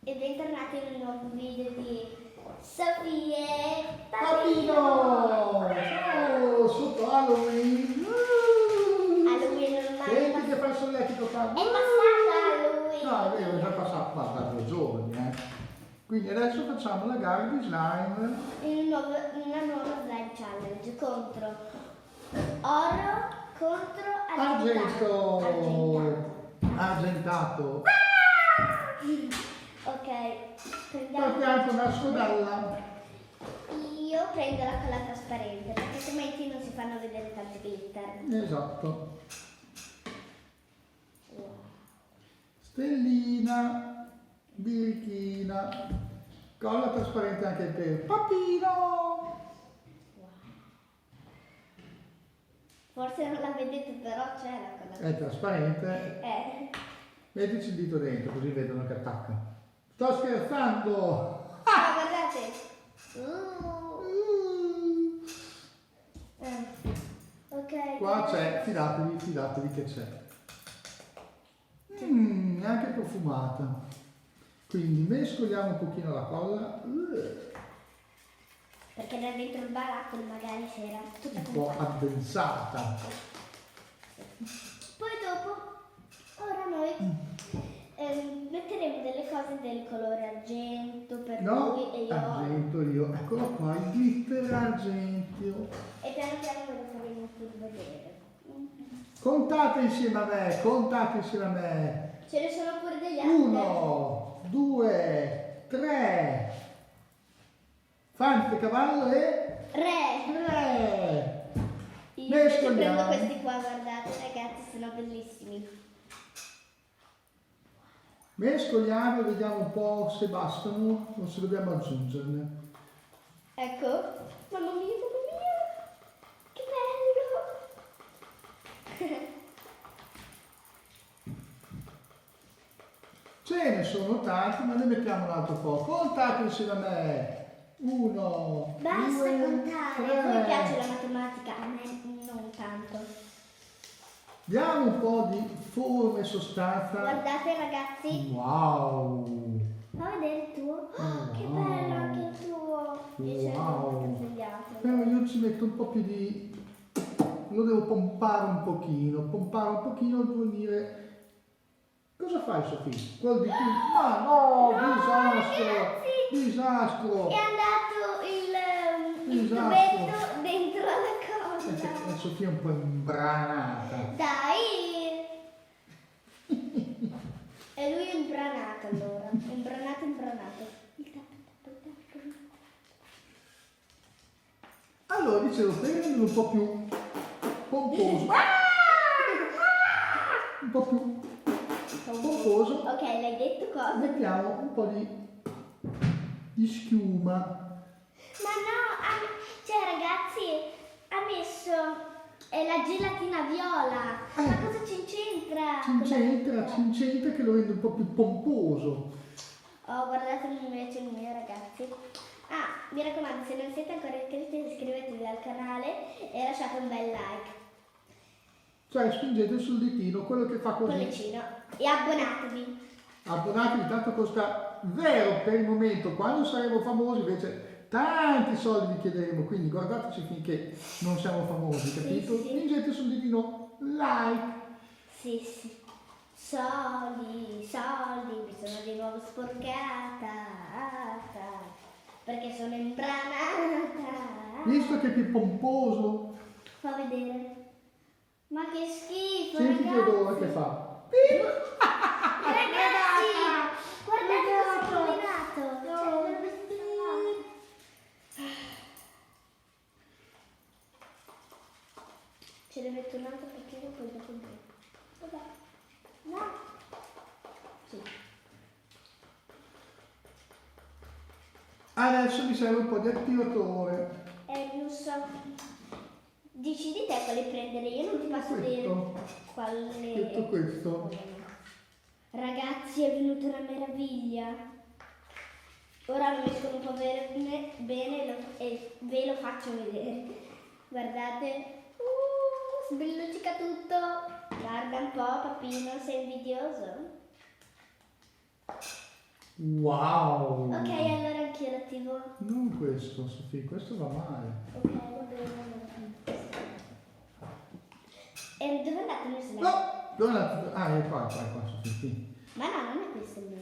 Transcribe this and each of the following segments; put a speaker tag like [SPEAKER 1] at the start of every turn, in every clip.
[SPEAKER 1] E bentornati in un nuovo video di Sofì e
[SPEAKER 2] Papino! Oh, sotto Halloween!
[SPEAKER 1] Halloween ormai
[SPEAKER 2] Senti che fa il solletico qua!
[SPEAKER 1] è passato Halloween!
[SPEAKER 2] No, è vero, è già passato da 2 giorni, Quindi adesso facciamo la gara di slime.
[SPEAKER 1] Una nuova slime challenge contro oro contro
[SPEAKER 2] Argento! Argentato!
[SPEAKER 1] Ok,
[SPEAKER 2] Partiamo con la scodella.
[SPEAKER 1] io prendo la colla trasparente perché altrimenti non si fanno vedere tanti glitter.
[SPEAKER 2] Esatto.
[SPEAKER 1] Wow.
[SPEAKER 2] Stellina, birichina, colla trasparente anche per Papino.
[SPEAKER 1] Forse non la vedete, però c'è la colla.
[SPEAKER 2] È trasparente. Mettici il dito dentro così vedono che attacca. Sto scherzando!
[SPEAKER 1] Ah, guardate! Ok.
[SPEAKER 2] Qua c'è, fidatevi che c'è. È anche profumata. Quindi mescoliamo un pochino la colla.
[SPEAKER 1] Perché da dentro il barattolo magari c'era tutta
[SPEAKER 2] Un po' addensata.
[SPEAKER 1] Poi dopo, ora noi metteremo delle cose del colore argento per lui e io.
[SPEAKER 2] Argento io. Eccolo qua, il glitter argenteo.
[SPEAKER 1] E piano piano ve lo faremo pur vedere.
[SPEAKER 2] Contate insieme a me.
[SPEAKER 1] Ce ne sono pure degli altri.
[SPEAKER 2] 1, 2, 3. Fante, cavallo e
[SPEAKER 1] Re!
[SPEAKER 2] 3.
[SPEAKER 1] Io invece prendo
[SPEAKER 2] Mescoliamo.
[SPEAKER 1] questi qua, guardate ragazzi, sono bellissimi.
[SPEAKER 2] Mescoliamo e vediamo un po' se bastano o se dobbiamo aggiungerne.
[SPEAKER 1] Ecco, mamma mia, che bello!
[SPEAKER 2] Ce ne sono tanti, ma ne mettiamo un altro po'. Contate insieme a me. 1,
[SPEAKER 1] Basta
[SPEAKER 2] 2,
[SPEAKER 1] contare, a voi piace la matematica, a me non tanto.
[SPEAKER 2] Diamo un po' di forma e sostanza.
[SPEAKER 1] Guardate ragazzi,
[SPEAKER 2] Wow!
[SPEAKER 1] fa vedere il tuo. Oh, che
[SPEAKER 2] Wow.
[SPEAKER 1] bello anche il tuo! Io
[SPEAKER 2] Wow.
[SPEAKER 1] cerco gli altri.
[SPEAKER 2] Però io ci metto un po' più di... Lo devo pompare un pochino vuol dire... Cosa fai Sofì? Quel di tu? Ma no, disastro!
[SPEAKER 1] ragazzi!
[SPEAKER 2] Disastro!
[SPEAKER 1] È andato il
[SPEAKER 2] Disastro.
[SPEAKER 1] tubetto dentro la colla.
[SPEAKER 2] Sofì è un po' imbranata.
[SPEAKER 1] Dai! E lui è imbranato allora. Imbranato. Il tappo.
[SPEAKER 2] Allora, dicevo, per rendere un po' più pomposo. Un po' più pomposo.
[SPEAKER 1] Ok, l'hai detto cosa?
[SPEAKER 2] Mettiamo un po' di schiuma.
[SPEAKER 1] Ma no, cioè ragazzi, ha messo la gelatina viola. Ma cosa c'entra?
[SPEAKER 2] C'entra che lo rende un po' più pomposo.
[SPEAKER 1] Oh, guardate invece il mio ragazzi. Ah, mi raccomando, se non siete ancora iscritti iscrivetevi al canale e lasciate un bel like.
[SPEAKER 2] Cioè spingete sul ditino quello che fa così.
[SPEAKER 1] Pollicino. E abbonatevi.
[SPEAKER 2] Abbonatevi, tanto costa vero per il momento. Quando saremo famosi invece tanti soldi vi chiederemo. Quindi guardateci finché non siamo famosi, capito?
[SPEAKER 1] Sì.
[SPEAKER 2] Spingete sul ditino like.
[SPEAKER 1] Sì. Soldi, mi sono di nuovo sporcata. Perché sono imbranata.
[SPEAKER 2] Visto che è più pomposo,
[SPEAKER 1] Fa vedere. Ma che schifo,
[SPEAKER 2] senti che
[SPEAKER 1] ragazzi.
[SPEAKER 2] odore che fa.
[SPEAKER 1] Ragazzi, guardate cosa ho combinato. Cioè, ve lo vestito ce ne metto un altro pochino poi dopo il vabbè. No. Sì.
[SPEAKER 2] Adesso mi serve un po' di attivatore.
[SPEAKER 1] Non so. Decidi te quali prendere, io non ti posso dire quale.
[SPEAKER 2] Tutto questo.
[SPEAKER 1] Ragazzi, è venuta una meraviglia. Ora lo mescolo un po' bene e ve lo faccio vedere. Guardate. Sbelluccica tutto. Guarda un po', papino, sei invidioso?
[SPEAKER 2] Wow!
[SPEAKER 1] Ok, allora anch'io l'attivo.
[SPEAKER 2] Non questo, Sofì, questo va male.
[SPEAKER 1] Ok, va bene. E dove è andato il mio slime?
[SPEAKER 2] No! Dove è andato? Ah, è qua, Sofì, sì.
[SPEAKER 1] Ma no, non è questo il mio.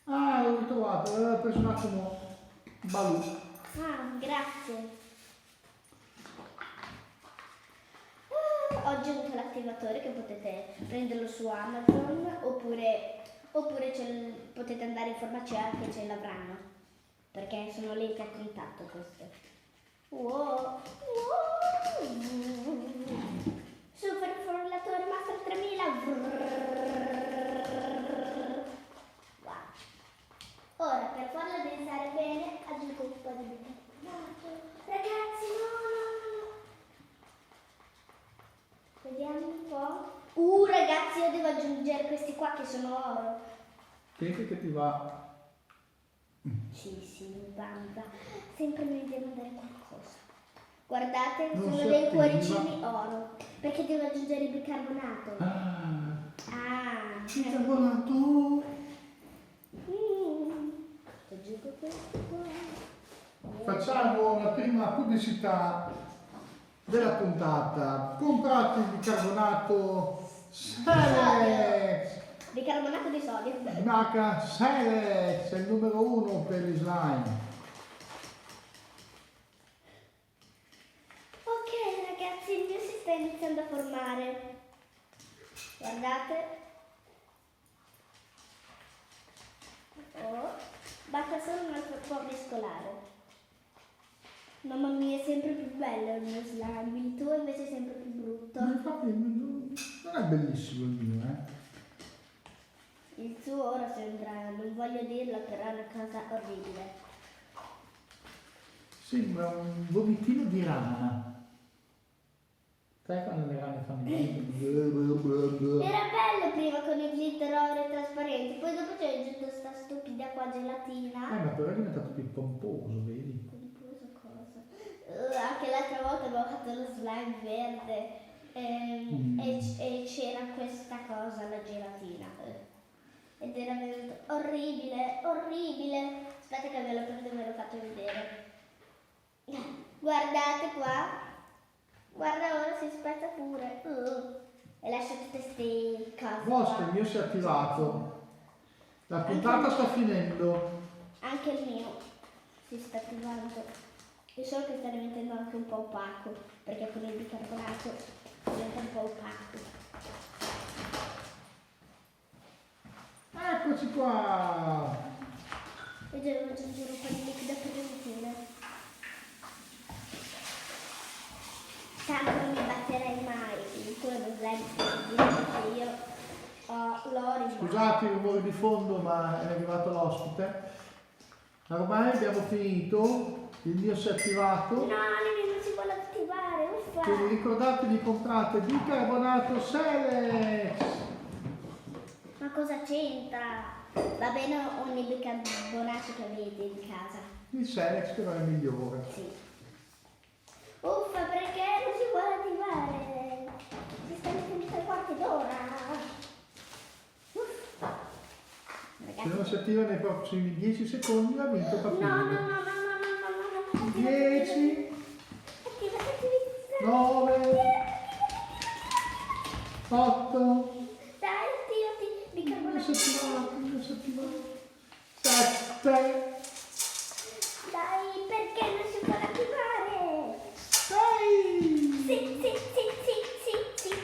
[SPEAKER 2] Ah, l'ho ritrovato, avevo preso un attimo Balù.
[SPEAKER 1] Ah, grazie. Ho aggiunto l'attivatore che potete prenderlo su Amazon oppure potete andare in farmacia che ce l'avranno. Perché sono lenti a contatto queste. Wow. Super frullatore Master 3000. Wow. Ora per farlo densare bene aggiungo un po' di bicarbonato. Ragazzi, no. Vediamo un po'. Ragazzi, io devo aggiungere questi qua che sono oro.
[SPEAKER 2] Senti che ti va.
[SPEAKER 1] Sì, banda. Sempre mi devo dare qualcosa. Guardate,
[SPEAKER 2] Non
[SPEAKER 1] sono
[SPEAKER 2] si
[SPEAKER 1] dei
[SPEAKER 2] attiva.
[SPEAKER 1] cuoricini oro. Perché devo aggiungere il bicarbonato. Ah.
[SPEAKER 2] Bicarbonato.
[SPEAKER 1] Aggiungo questo qua.
[SPEAKER 2] Facciamo la prima pubblicità della puntata. Comprate il bicarbonato Selex.
[SPEAKER 1] Bicarbonato di sodio.
[SPEAKER 2] Marca Selex, è il numero 1 per gli slime.
[SPEAKER 1] Ok ragazzi, il mio si sta iniziando a formare. Guardate. Basta solo un altro po' mescolare. Mamma mia, è sempre più bello il mio slime, il tuo invece è sempre più brutto.
[SPEAKER 2] Ma infatti non è bellissimo il mio,
[SPEAKER 1] Il tuo ora sembra, non voglio dirlo, però è una cosa orribile.
[SPEAKER 2] Sembra un vomitino di rana. Sai quando le rane fanno
[SPEAKER 1] Era bello prima con il glitter oro e trasparente, poi dopo c'è aggiunto sta stupida qua gelatina.
[SPEAKER 2] ma però è diventato più pomposo, vedi?
[SPEAKER 1] Pomposo cosa? Anche l'altra volta abbiamo fatto lo slime verde e c'era questa cosa, la gelatina. Ed era venuto orribile. Aspetta che ve lo prendo e ve lo faccio vedere. Guardate qua. Guarda, ora si spezza pure. E lascia tutte queste cose.
[SPEAKER 2] Vostro,
[SPEAKER 1] qua.
[SPEAKER 2] il mio si è attivato. La puntata sta finendo.
[SPEAKER 1] Anche il mio si sta attivando. E solo che sta diventando anche un po' opaco. Perché con il bicarbonato diventa un po' opaco.
[SPEAKER 2] Eccoci qua.
[SPEAKER 1] E devo aggiungere un po' di liquido per riempire. Tanto non mi batterei mai, il tuo non è che io l'ho risolto.
[SPEAKER 2] Scusate il rumore di fondo, ma è arrivato l'ospite. Ormai abbiamo finito. Il mio si è attivato.
[SPEAKER 1] No, non si vuole attivare, uffa.
[SPEAKER 2] Quindi ricordatevi, comprate bicarbonato Selex.
[SPEAKER 1] Ma cosa c'entra? Va bene ogni bicarbonato che avete in casa.
[SPEAKER 2] Il Selex però è migliore.
[SPEAKER 1] Sì. Uffa, perché non si vuole attivare? Si sta mettendo 3 quarti d'ora. Uffa.
[SPEAKER 2] Se non si attiva nei prossimi 10 secondi, ha vinto Papino.
[SPEAKER 1] No.
[SPEAKER 2] 10,
[SPEAKER 1] Attiva.
[SPEAKER 2] 9, 8,
[SPEAKER 1] Dai, attivati.
[SPEAKER 2] non si
[SPEAKER 1] Bicarbonato.
[SPEAKER 2] è attivato, 7,
[SPEAKER 1] Dai, perché non si vuole attivare?
[SPEAKER 2] 6.
[SPEAKER 1] Sì.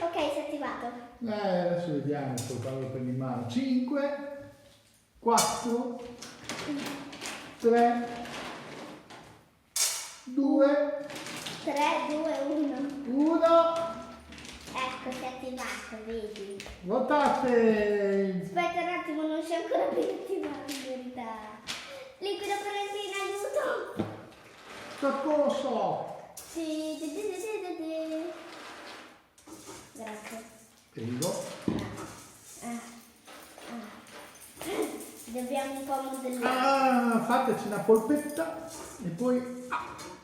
[SPEAKER 1] Ok, si è attivato.
[SPEAKER 2] Adesso vediamo poi quando lo prendi in mano. 5, 4, 3, 2,
[SPEAKER 1] 3, 2, 1.
[SPEAKER 2] 1.
[SPEAKER 1] Ecco, si è attivato, vedi.
[SPEAKER 2] Votate!
[SPEAKER 1] Aspetta un attimo, non si è ancora ben attivato in verità. Liquido per in aiuto.
[SPEAKER 2] Soccorso!
[SPEAKER 1] Sì. Grazie.
[SPEAKER 2] Prego.
[SPEAKER 1] Dobbiamo un po' modellare.
[SPEAKER 2] Fateci una polpetta e poi...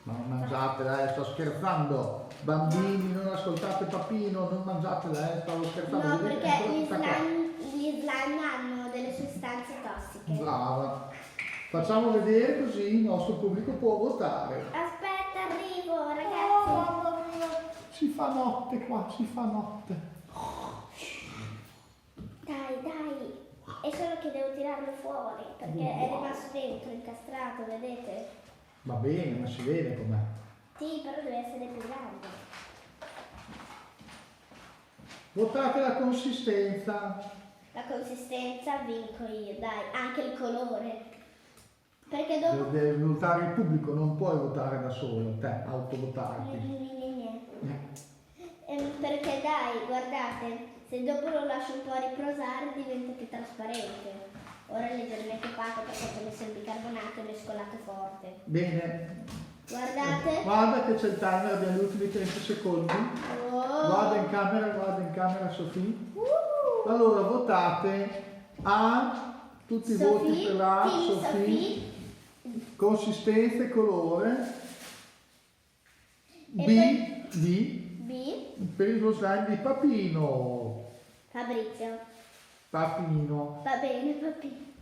[SPEAKER 2] non mangiatela, sto scherzando. Bambini, non ascoltate Papino, non mangiatela, stavo scherzando.
[SPEAKER 1] No,
[SPEAKER 2] Vedete,
[SPEAKER 1] perché
[SPEAKER 2] è
[SPEAKER 1] gli
[SPEAKER 2] tutta qua.
[SPEAKER 1] slime hanno delle sostanze tossiche.
[SPEAKER 2] Brava. Facciamo vedere così il nostro pubblico può votare.
[SPEAKER 1] Aspetta, arrivo,
[SPEAKER 2] Oh,
[SPEAKER 1] ragazzi.
[SPEAKER 2] mamma mia, si fa notte qua, si fa notte.
[SPEAKER 1] Dai, dai. È solo che devo tirarlo fuori perché è rimasto dentro, incastrato, vedete?
[SPEAKER 2] Va bene, ma si vede com'è.
[SPEAKER 1] Sì, però deve essere più grande.
[SPEAKER 2] Votate la consistenza.
[SPEAKER 1] La consistenza vinco io, dai, anche il colore. Perché dopo...
[SPEAKER 2] Deve votare il pubblico, non puoi votare da solo, te, autovotarti.
[SPEAKER 1] Perché dai, guardate, se dopo lo lascio un po' riposare diventa più trasparente. Ora è leggermente opaco perché ci ho messo il bicarbonato e mescolato forte.
[SPEAKER 2] Bene.
[SPEAKER 1] Guardate.
[SPEAKER 2] Guarda che c'è il timer, abbiamo gli ultimi 30 secondi.
[SPEAKER 1] Oh.
[SPEAKER 2] Guarda in camera Sofì. Allora votate A, tutti i voti per la A,
[SPEAKER 1] Team
[SPEAKER 2] Sofì, consistenza e colore.
[SPEAKER 1] E
[SPEAKER 2] B, D,
[SPEAKER 1] B,
[SPEAKER 2] per lo slime di Papino.
[SPEAKER 1] Fabrizio.
[SPEAKER 2] Papino.
[SPEAKER 1] Va bene, papi.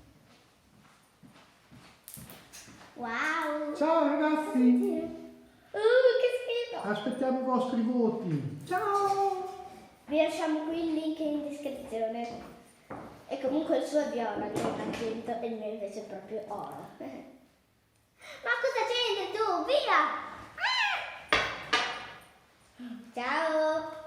[SPEAKER 1] Wow.
[SPEAKER 2] Ciao ragazzi,
[SPEAKER 1] Che schifo.
[SPEAKER 2] aspettiamo i vostri voti. Ciao.
[SPEAKER 1] Vi lasciamo qui il link in descrizione. E comunque il suo è viola, di argento e il mio invece è proprio oro. Ma cosa c'è tu? Via! Ciao!